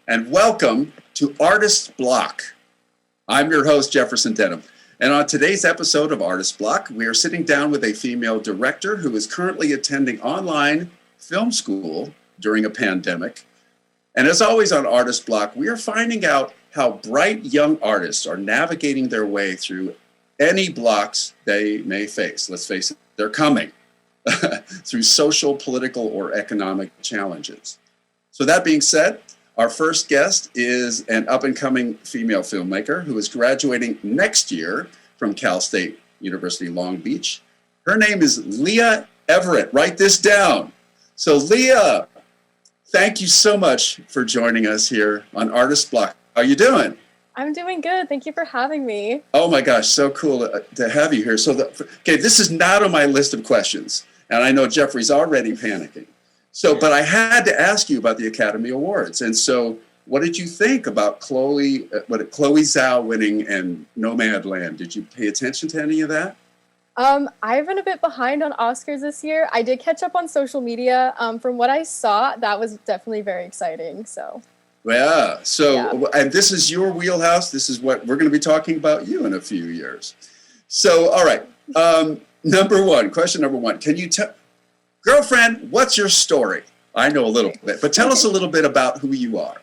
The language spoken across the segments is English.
and welcome to Artist Block. I'm your host, Jefferson Denham. And on today's episode of Artist Block, we are sitting down with a female director who is currently attending online film school during a pandemic. And as always on Artist Block, we are finding out how bright young artists are navigating their way through any blocks they may face. Let's face it, they're coming through social, political, or economic challenges. So that being said, our first guest is an up-and-coming female filmmaker who is graduating next year from Cal State University Long Beach. Her name is Leah Everett. Write this down. So Leah, thank you so much for joining us here on Artist Block. How are you doing? I'm doing good. Thank you for having me. Oh my gosh, so cool to have you here. So, this is not on my list of questions, and I know Jeffrey's already panicking. So, but I had to ask you about the Academy Awards. And so what did you think about Chloe Zhao winning and Nomadland? Did you pay attention to any of that? I've been a bit behind on Oscars this year. I did catch up on social media. From what I saw, that was definitely very exciting. So. Yeah. So, and this is your wheelhouse. This is what we're going to be talking about you in a few years. So, all right. Question number one. Can you tell, girlfriend, what's your story? I know a little bit, but tell us a little bit about who you are.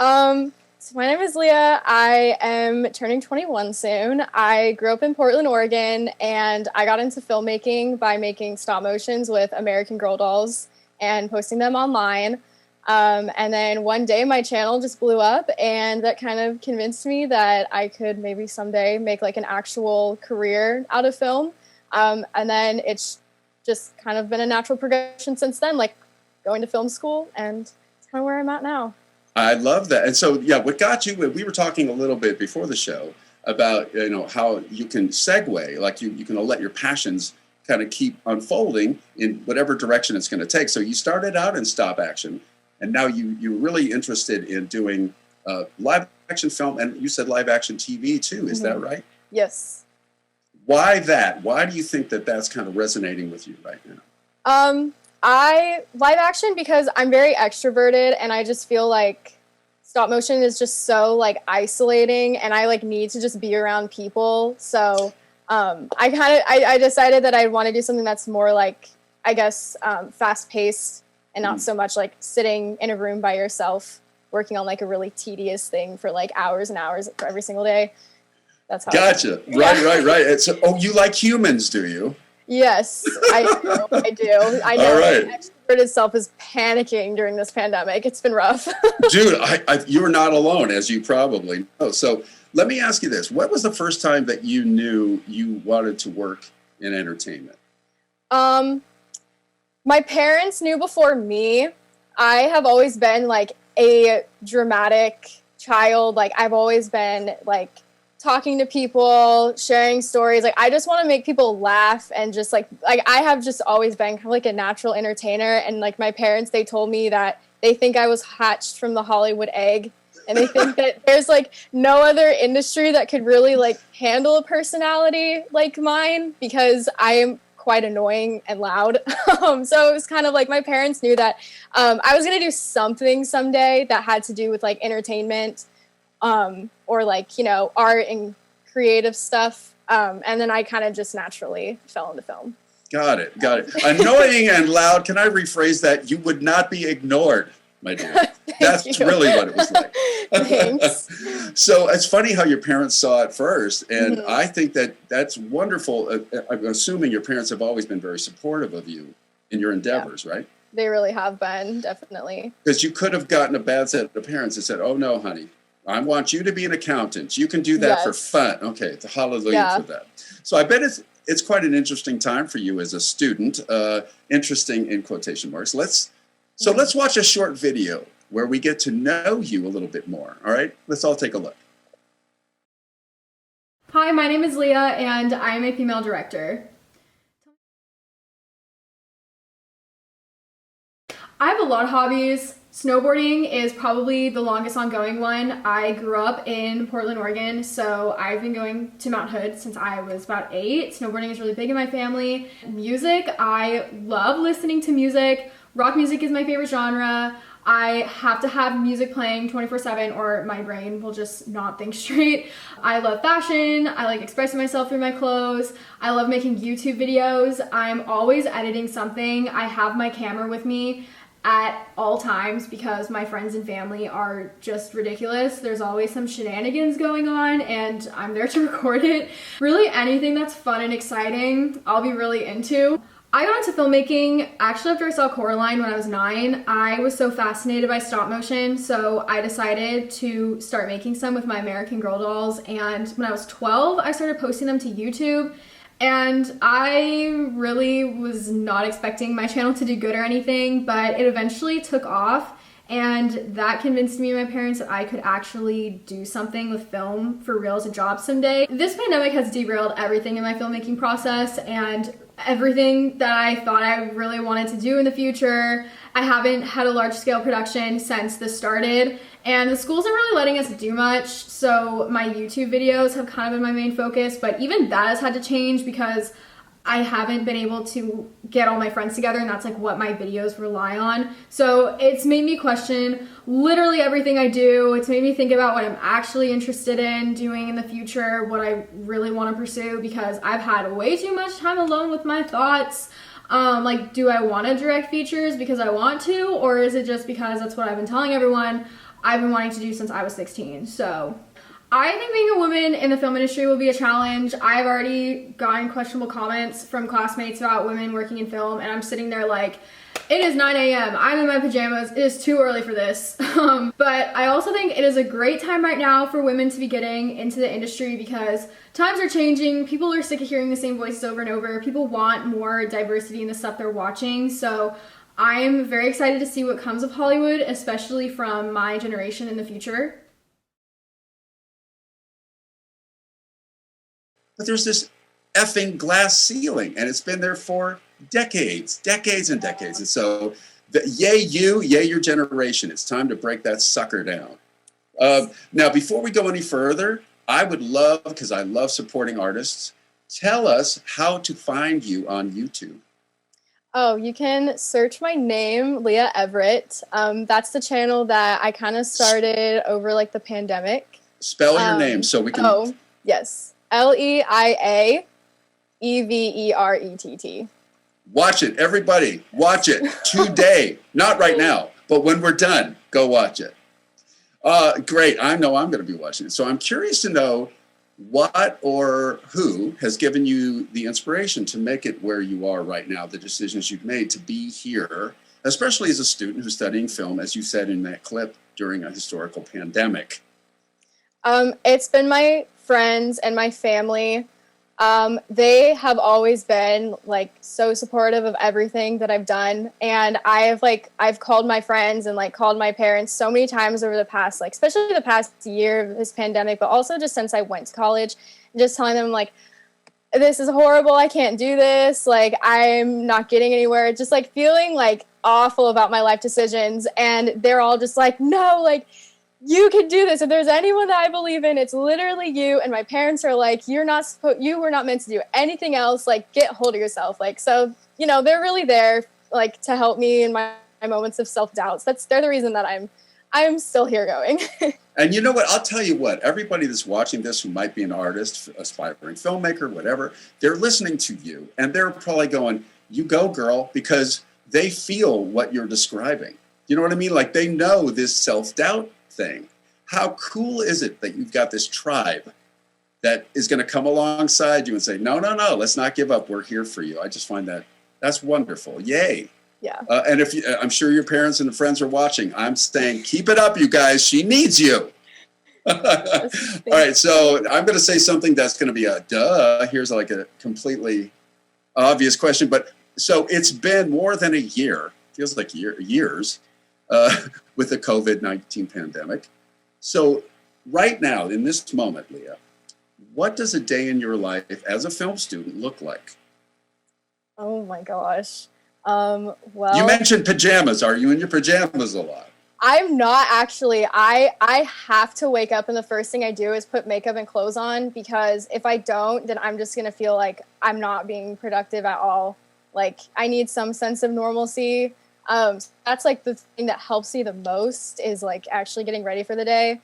So my name is Leah. I am turning 21 soon. I grew up in Portland, Oregon, and I got into filmmaking by making stop motions with American Girl dolls and posting them online. And then one day my channel just blew up, and that kind of convinced me that I could maybe someday make like an actual career out of film. And then it's just kind of been a natural progression since then, like going to film school, and it's kind of where I'm at now. I love that. And so, yeah, what got you, we were talking a little bit before the show about, how you can segue, like you can let your passions kind of keep unfolding in whatever direction it's going to take. So you started out in stop action, and now you're really interested in doing live action film, and you said live action TV too. Is that right? Yes. Why that? Why do you think that that's kind of resonating with you right now? I live action because I'm very extroverted, and I just feel like stop motion is just so like isolating, and I like need to just be around people. So I decided that I want to do something that's more like, I guess, fast paced and not so much like sitting in a room by yourself working on like a really tedious thing for like hours and hours for every single day. That's how. Gotcha. Right. So, you like humans, do you? Yes, I do. I know. All right. My extroverted self is panicking during this pandemic. It's been rough. Dude, you're not alone, as you probably know. So let me ask you this. When was the first time that you knew you wanted to work in entertainment? My parents knew before me. I have always been like a dramatic child. Like I've always been like talking to people, sharing stories. Like I just want to make people laugh, and just like I have just always been kind of like a natural entertainer. And like my parents, they told me that they think I was hatched from the Hollywood egg, and they think that there's like no other industry that could really like handle a personality like mine, because I am quite annoying and loud. So it was kind of like my parents knew that I was going to do something someday that had to do with like entertainment, or like, art and creative stuff. And then I kind of just naturally fell into film. Got it. Annoying and loud. Can I rephrase that? You would not be ignored, my dear. That's really what it was like. Thanks. So it's funny how your parents saw it first. And I think that's wonderful. I'm assuming your parents have always been very supportive of you in your endeavors, right? They really have been, definitely. Because you could have gotten a bad set of parents that said, oh, no, honey, I want you to be an accountant. You can do that for fun. Okay, it's a hallelujah for that. So I bet it's quite an interesting time for you as a student. Interesting in quotation marks. Let's watch a short video where we get to know you a little bit more. All right, let's all take a look. Hi, my name is Leah, and I'm a female director. I have a lot of hobbies. Snowboarding is probably the longest ongoing one. I grew up in Portland, Oregon, so I've been going to Mount Hood since I was about 8. Snowboarding is really big in my family. Music, I love listening to music. Rock music is my favorite genre. I have to have music playing 24/7 or my brain will just not think straight. I love fashion. I like expressing myself through my clothes. I love making YouTube videos. I'm always editing something. I have my camera with me at all times because my friends and family are just ridiculous. There's always some shenanigans going on and I'm there to record it. Really anything that's fun and exciting, I'll be really into. I got into filmmaking actually after I saw Coraline when I was 9. I was so fascinated by stop motion, so I decided to start making some with my American Girl dolls, and when I was 12, I started posting them to YouTube. And I really was not expecting my channel to do good or anything, but it eventually took off, and that convinced me and my parents that I could actually do something with film for real as a job someday. This pandemic has derailed everything in my filmmaking process and everything that I thought I really wanted to do in the future. I haven't had a large-scale production since this started, and the schools aren't really letting us do much, so my YouTube videos have kind of been my main focus, but even that has had to change because I haven't been able to get all my friends together, and that's like what my videos rely on. So it's made me question literally everything I do. It's made me think about what I'm actually interested in doing in the future, what I really want to pursue, because I've had way too much time alone with my thoughts. Like, do I want to direct features because I want to, or is it just because that's what I've been telling everyone I've been wanting to do since I was 16? So I think being a woman in the film industry will be a challenge. I've already gotten questionable comments from classmates about women working in film, and I'm sitting there like, it is 9 a.m. I'm in my pajamas. It is too early for this. But I also think it is a great time right now for women to be getting into the industry because times are changing. People are sick of hearing the same voices over and over. People want more diversity in the stuff they're watching. So I'm very excited to see what comes of Hollywood, especially from my generation in the future. But there's this effing glass ceiling, and it's been there for decades and decades. And so, yay you, yay your generation. It's time to break that sucker down. Now, before we go any further, I would love, because I love supporting artists, tell us how to find you on YouTube. Oh, you can search my name, Leah Everett. That's the channel that I kind of started over like the pandemic. Spell your name so we can... Oh, yes. LeiaEverett. Watch it, everybody. Watch it today. Not right now, but when we're done, go watch it. Great. I know I'm going to be watching it. So I'm curious to know what or who has given you the inspiration to make it where you are right now, the decisions you've made to be here, especially as a student who's studying film, as you said in that clip, during a historical pandemic. It's been my friends and my family. They have always been like so supportive of everything that I've done, and I've called my friends and like called my parents so many times over the past, like especially the past year of this pandemic, but also just since I went to college, just telling them like, this is horrible, I can't do this, like I'm not getting anywhere, just like feeling like awful about my life decisions, and they're all just like, no, like you can do this. If there's anyone that I believe in, it's literally you. And my parents are like, you were not meant to do anything else. Like, get hold of yourself. Like, so, you know, they're really there, like, to help me in my moments of self-doubts. They're the reason that I'm still here going. And you know what? I'll tell you what, everybody that's watching this who might be an artist, aspiring filmmaker, whatever, they're listening to you and they're probably going, you go, girl, because they feel what you're describing. You know what I mean? Like, they know this self-doubt thing. How cool is it that you've got this tribe that is going to come alongside you and say, no, let's not give up. We're here for you. I just find that's wonderful. Yay. Yeah. And I'm sure your parents and friends are watching. I'm saying, keep it up, you guys. She needs you. All right. So I'm going to say something that's going to be a duh. Here's like a completely obvious question. But so it's been more than a year, feels like years, with the COVID-19 pandemic. So right now, in this moment, Leah, what does a day in your life as a film student look like? Oh my gosh. Well, you mentioned pajamas. Are you in your pajamas a lot? I'm not actually. I have to wake up and the first thing I do is put makeup and clothes on, because if I don't, then I'm just going to feel like I'm not being productive at all. Like, I need some sense of normalcy. That's like the thing that helps me the most is like actually getting ready for the day.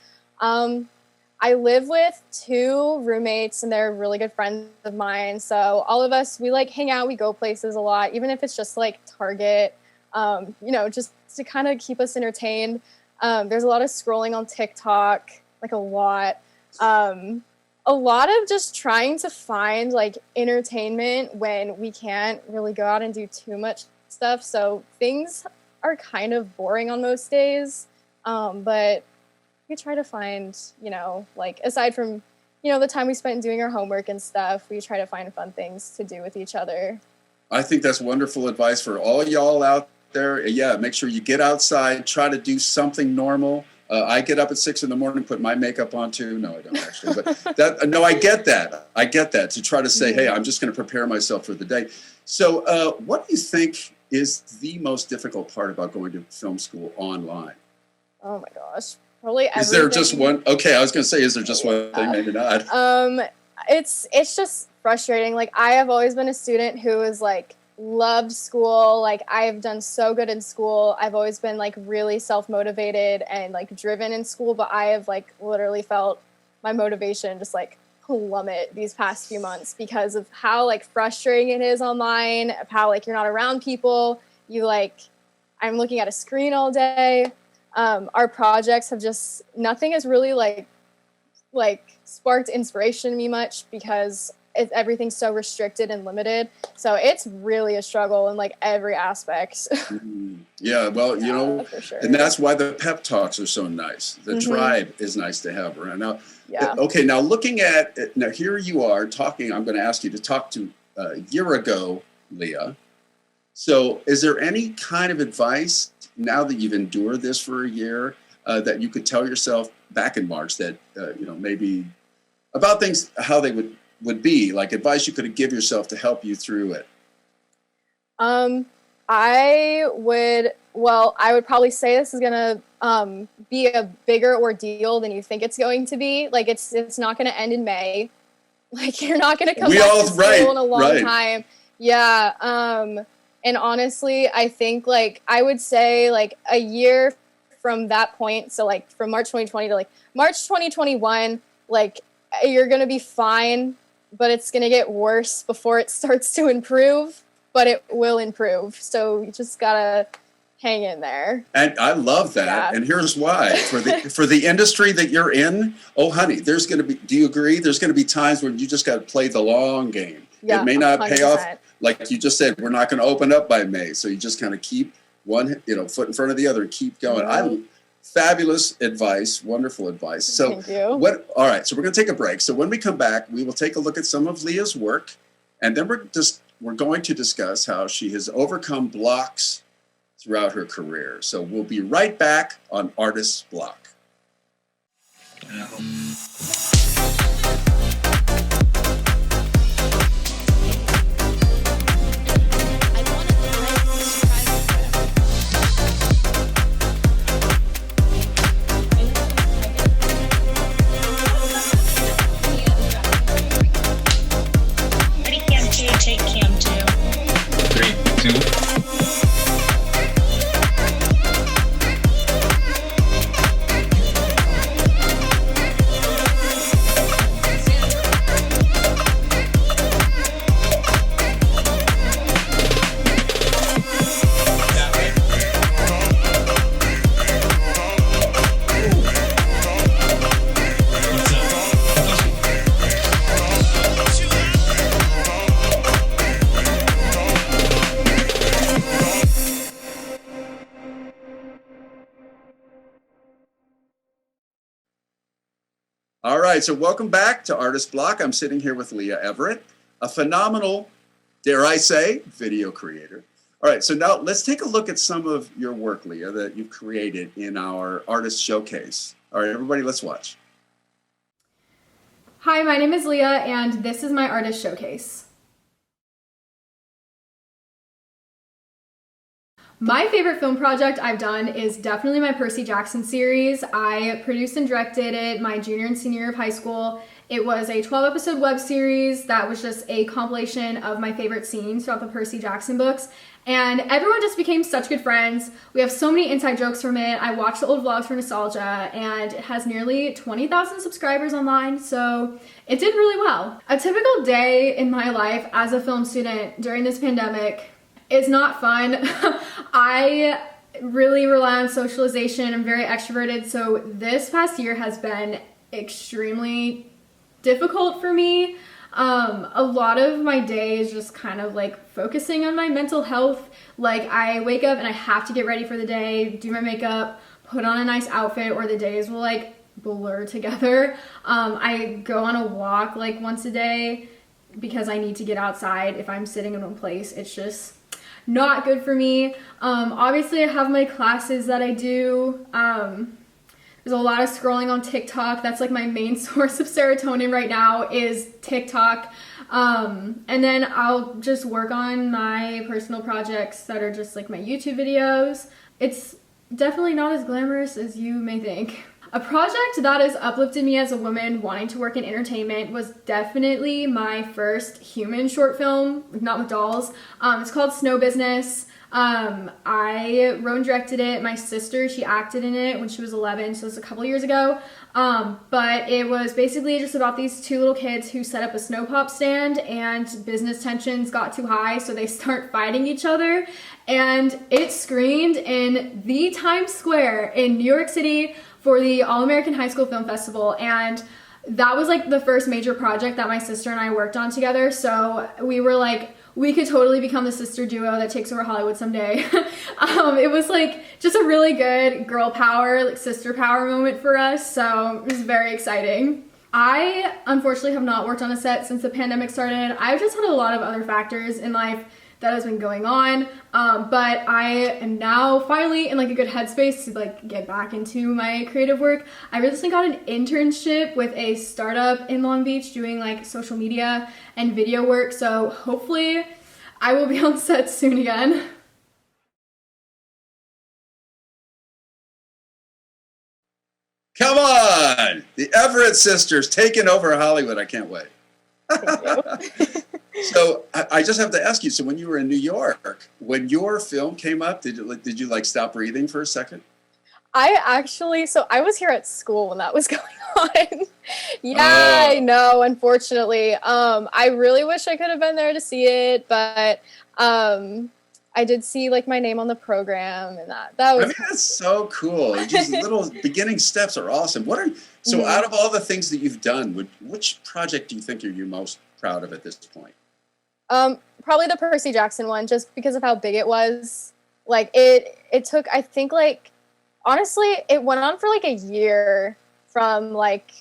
I live with 2 roommates and they're really good friends of mine. So all of us, we like hang out, we go places a lot, even if it's just like Target, just to kind of keep us entertained. There's a lot of scrolling on TikTok, like a lot. A lot of just trying to find like entertainment when we can't really go out and do too much stuff. So things are kind of boring on most days. But we try to find, like aside from, the time we spent doing our homework and stuff, we try to find fun things to do with each other. I think that's wonderful advice for all y'all out there. Yeah, make sure you get outside, try to do something normal. I get up at 6 a.m, put my makeup on too. No, I don't actually, but I get that. I get that, to try to say, hey, I'm just going to prepare myself for the day. So what do you think is the most difficult part about going to film school online? Oh my gosh. Probably everything. Is there just one? Okay, I was going to say, is there just one thing? Maybe not. It's just frustrating. Like, I have always been a student who is like loved school. Like, I've done so good in school. I've always been like really self-motivated and like driven in school, but I have like literally felt my motivation just like plummet these past few months because of how like frustrating it is online, of how like you're not around people. I'm looking at a screen all day. Our projects have nothing has really like sparked inspiration in me much because everything's so restricted and limited. So it's really a struggle in like every aspect. Yeah, well, for sure. And that's why the pep talks are so nice. The tribe is nice to have around. Now, okay, now looking at, here you are talking, I'm going to ask you to talk to a year ago, Leah. So is there any kind of advice now that you've endured this for a year that you could tell yourself back in March that, maybe about things, how they would be, like advice you could give yourself to help you through it? I would probably say this is going to be a bigger ordeal than you think it's going to be. Like, it's not going to end in May. Like, you're not going to come back to school in a long time. Yeah. And honestly, I think like I would say like a year from that point, so like from March 2020 to like March 2021, like you're going to be fine, but it's going to get worse before it starts to improve, but it will improve. So you just got to hang in there. And I love that. Yeah. And here's why. For the industry that you're in, oh honey, there's going to be, do you agree? There's going to be times when you just got to play the long game. Yeah, it may not 100%. Pay off. Like you just said, we're not going to open up by May. So you just kind of keep one, foot in front of the other and keep going. Mm-hmm. Fabulous advice. Wonderful advice. So thank you. All right. So we're going to take a break. So when we come back, we will take a look at some of Leah's work. And then we're going to discuss how she has overcome blocks throughout her career. So we'll be right back on Artist's Block. Take cam 2. 3, 2. All right, so welcome back to Artist Block. I'm sitting here with Leah Everett, a phenomenal, dare I say, video creator. All right, so now let's take a look at some of your work, Leah, that you've created in our Artist Showcase. All right, everybody, let's watch. Hi, my name is Leah, and this is my Artist Showcase. My favorite film project I've done is definitely my Percy Jackson series. I produced and directed it my junior and senior year of high school. It was a 12-episode web series that was just a compilation of my favorite scenes throughout the Percy Jackson books. And everyone just became such good friends. We have so many inside jokes from it. I watch the old vlogs for nostalgia, and it has nearly 20,000 subscribers online, so it did really well. A typical day in my life as a film student during this pandemic is not fun. I really rely on socialization. I'm very extroverted, so this past year has been extremely difficult for me. A lot of my day is just kind of like focusing on my mental health. Like, I wake up and I have to get ready for the day, do my makeup, put on a nice outfit, or the days will like blur together. I go on a walk like once a day because I need to get outside. If I'm sitting in one place, it's just not good for me. Obviously I have my classes that I do. There's a lot of scrolling on TikTok. That's like my main source of serotonin right now is TikTok. And then I'll just work on my personal projects that are just like my YouTube videos. It's definitely not as glamorous as you may think. A project that has uplifted me as a woman wanting to work in entertainment was definitely my first human short film, not with dolls. It's called Snow Business. I wrote and directed it. My sister, she acted in it when she was 11, so it was a couple years ago. But it was basically just about these two little kids who set up a snow pop stand, and business tensions got too high, so they start fighting each other. And it screened in the Times Square in New York City for the All-American High School Film Festival. And that was like the first major project that my sister and I worked on together. So we were like, we could totally become the sister duo that takes over Hollywood someday. It was like just a really good girl power, like sister power moment for us. So it was very exciting. I unfortunately have not worked on a set since the pandemic started. I've just had a lot of other factors in life that has been going on, but I am now finally in like a good headspace to like get back into my creative work. I recently got an internship with a startup in Long Beach doing like social media and video work, so hopefully I will be on set soon again. Come on! The Everett sisters taking over Hollywood. I can't wait. So I just have to ask you, so when you were in New York, when your film came up, did you like stop breathing for a second? So I was here at school when that was going on. Yeah, I know, unfortunately. I really wish I could have been there to see it, but I did see like my name on the program, and that was. I mean, that's so cool. Just little beginning steps are awesome. Out of all the things that you've done, which project do you think you're most proud of at this point? Probably the Percy Jackson one, just because of how big it was. Like it took, I think, like, honestly, it went on for like a year from like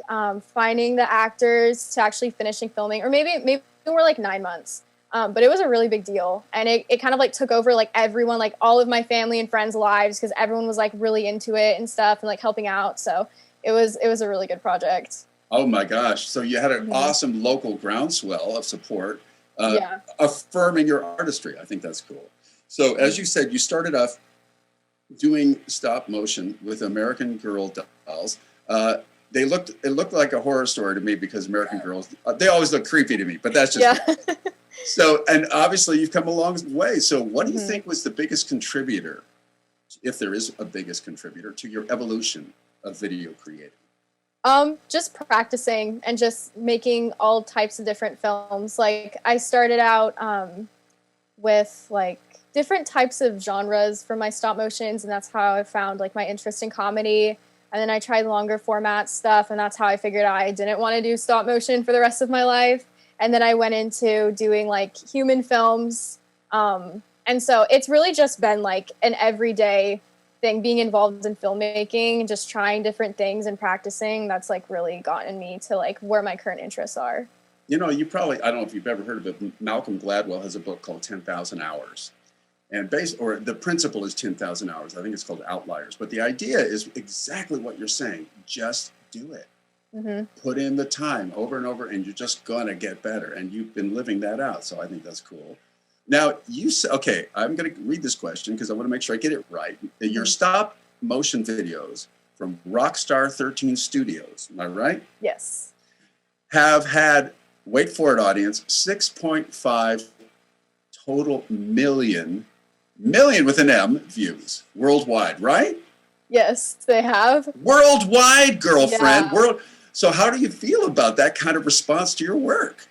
finding the actors to actually finishing filming, or maybe more like 9 months. But it was a really big deal, and it kind of like took over like everyone, like all of my family and friends' lives, because everyone was like really into it and stuff and like helping out. So it was a really good project. Oh my gosh. So you had an awesome local groundswell of support, affirming your artistry. I think that's cool. So as you said, you started off doing stop motion with American Girl dolls. It looked like a horror story to me, because American Girls, they always look creepy to me, but that's just me. So, and obviously you've come a long way. So what do you think was the biggest contributor, if there is a biggest contributor, to your evolution of video creating? Just practicing and just making all types of different films. Like, I started out with like different types of genres for my stop motions, and that's how I found like my interest in comedy. And then I tried longer format stuff, and that's how I figured out I didn't want to do stop motion for the rest of my life. And then I went into doing like human films. And so it's really just been like an everyday thing, being involved in filmmaking, just trying different things and practicing. That's like really gotten me to like where my current interests are. You know, you probably, I don't know if you've ever heard of it, Malcolm Gladwell has a book called 10,000 Hours. And the principle is 10,000 hours. I think it's called Outliers. But the idea is exactly what you're saying. Just do it. Put in the time over and over, and you're just going to get better. And you've been living that out. So I think that's cool. Now, okay, I'm going to read this question because I want to make sure I get it right. Your stop motion videos from Rockstar 13 Studios, am I right? Yes. Have had, wait for it, audience, 6.5 total million million with an M views worldwide, right? Yes, they have. Worldwide, girlfriend. Yeah. So how do you feel about that kind of response to your work?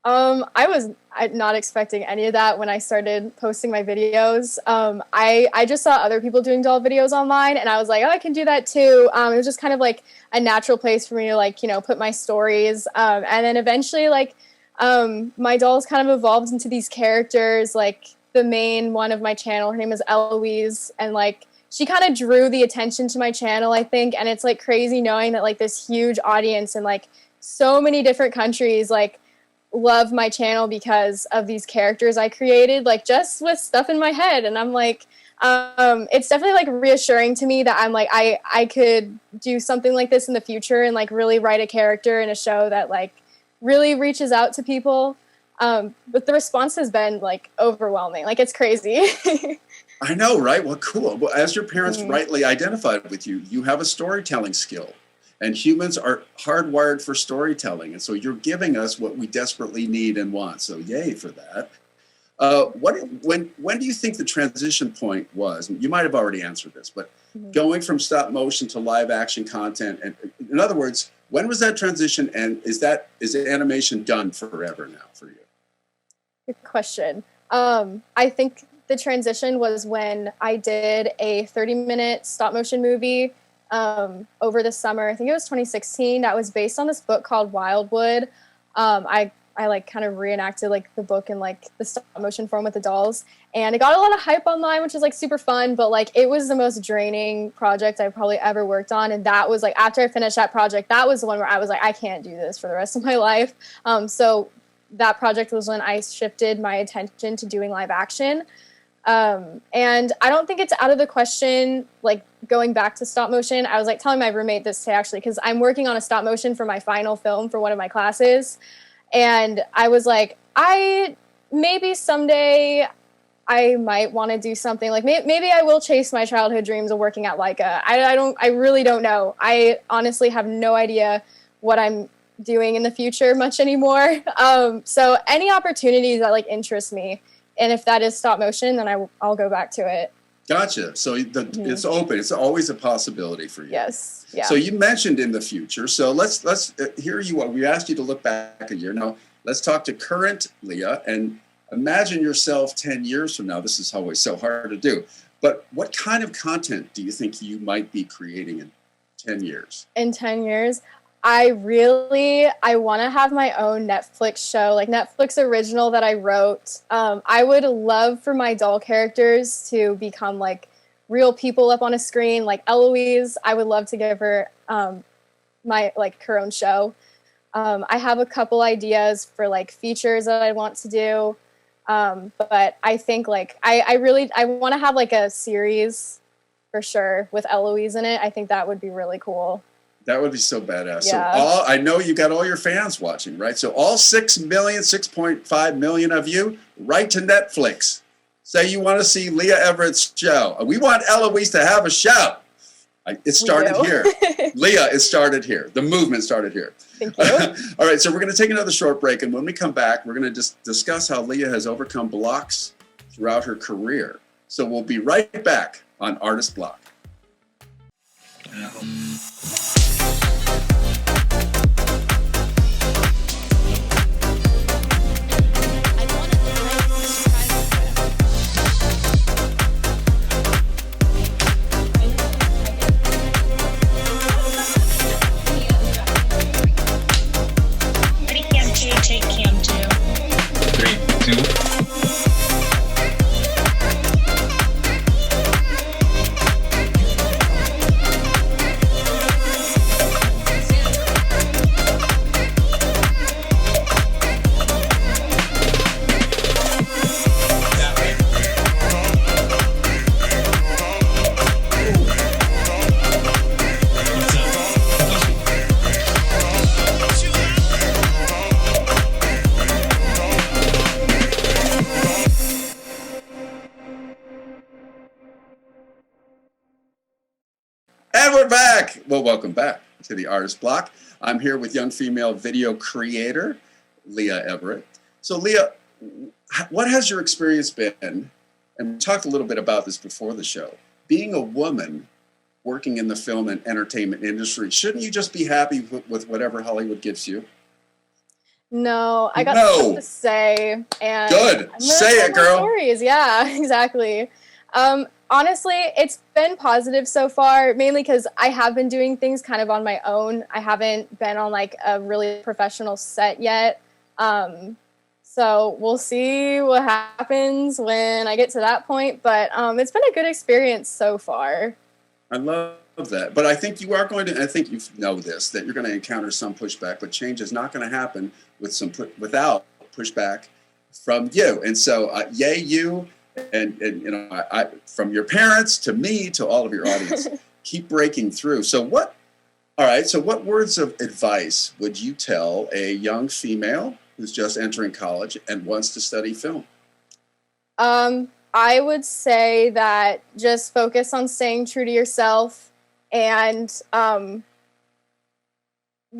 I was not expecting any of that when I started posting my videos. I just saw other people doing doll videos online, and I was like, oh, I can do that too. It was just kind of like a natural place for me to like, put my stories. And then eventually like, my dolls kind of evolved into these characters. Like the main one of my channel, her name is Eloise, and like, she kind of drew the attention to my channel, I think. And it's like crazy knowing that like this huge audience in like so many different countries, like, love my channel because of these characters I created, like just with stuff in my head. And I'm like, it's definitely like reassuring to me that I'm like, I could do something like this in the future and like really write a character in a show that like really reaches out to people. But the response has been like overwhelming. Like it's crazy. I know, right? Well, cool. Well, as your parents rightly identified with you, you have a storytelling skill. And humans are hardwired for storytelling. And so you're giving us what we desperately need and want. So yay for that. When do you think the transition point was? You might have already answered this, but going from stop motion to live action content. And in other words, when was that transition? And is animation done forever now for you? Good question. I think the transition was when I did a 30-minute stop motion movie over the summer. I think it was 2016. That was based on this book called Wildwood. I like kind of reenacted like the book in like the stop motion form with the dolls, and it got a lot of hype online, which is like super fun, but like it was the most draining project I've probably ever worked on. And that was like, after I finished that project, that was the one where I was like, I can't do this for the rest of my life. So that project was when I shifted my attention to doing live action. And I don't think it's out of the question, like going back to stop motion. I was like telling my roommate this today actually, because I'm working on a stop motion for my final film for one of my classes. And I was like, maybe someday I might want to do something like maybe I will chase my childhood dreams of working at Leica. I really don't know. I honestly have no idea what I'm doing in the future much anymore. So any opportunities that like interest me, and if that is stop motion, then I'll go back to it. Gotcha. So it's open. It's always a possibility for you. Yes. Yeah. So you mentioned in the future. So let's here you are. We asked you to look back a year. Now let's talk to current Leah and imagine yourself 10 years from now. This is always so hard to do. But what kind of content do you think you might be creating in 10 years? In 10 years? I want to have my own Netflix show, like Netflix original that I wrote. I would love for my doll characters to become like real people up on a screen, like Eloise. I would love to give her her own show. I have a couple ideas for like features that I want to do. But I think like I want to have like a series for sure with Eloise in it. I think that would be really cool. That would be so badass. Yeah. So I know you got all your fans watching, right? So all 6.5 million of you, write to Netflix. Say you want to see Leah Everett's show. We want Eloise to have a show. It started here. Leah, it started here. The movement started here. Thank you. All right, so we're going to take another short break. And when we come back, we're going to discuss how Leah has overcome blocks throughout her career. So we'll be right back on Artist Block. Take cam 2. 3, 2. And we're back. Well, welcome back to the Artist Block. I'm here with young female video creator, Leah Everett. So Leah, what has your experience been and we talked a little bit about this before the show, being a woman working in the film and entertainment industry, shouldn't you just be happy with whatever Hollywood gives you? No, I got No. stuff to say, and Good. I'm gonna Say tell it, my girl. Stories. Yeah, exactly. Honestly, it's been positive so far, mainly because I have been doing things kind of on my own. I haven't been on like a really professional set yet. So we'll see what happens when I get to that point. But it's been a good experience so far. I love that. But I think you are going to, I think you know this, that you're going to encounter some pushback, but change is not going to happen without pushback from you. And so, yay, you, and you know, I, from your parents to me to all of your audience, keep breaking through. So what words of advice would you tell a young female who's just entering college and wants to study film? I would say that just focus on staying true to yourself, and the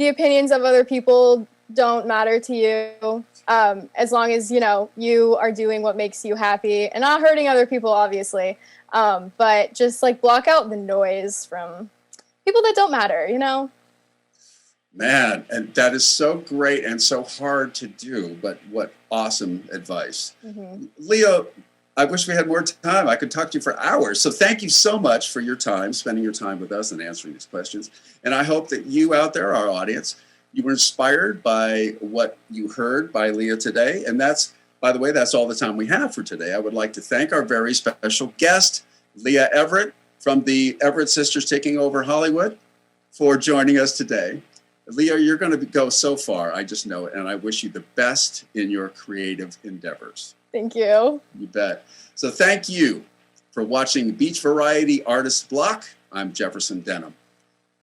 opinions of other people don't matter to you, as long as you are doing what makes you happy and not hurting other people, obviously. But just like block out the noise from people that don't matter. Man, and that is so great and so hard to do, but what awesome advice. Mm-hmm. Leah, I wish we had more time. I could talk to you for hours. So thank you so much for your time, spending your time with us and answering these questions. And I hope that you out there, our audience, you were inspired by what you heard by Leah today. And that's, by the way, that's all the time we have for today. I would like to thank our very special guest, Leah Everett from the Everett Sisters Taking Over Hollywood, for joining us today. Leah, you're going to go so far, I just know it, and I wish you the best in your creative endeavors. Thank you. You bet. So thank you for watching Beach Variety Artist Block. I'm Jefferson Denham.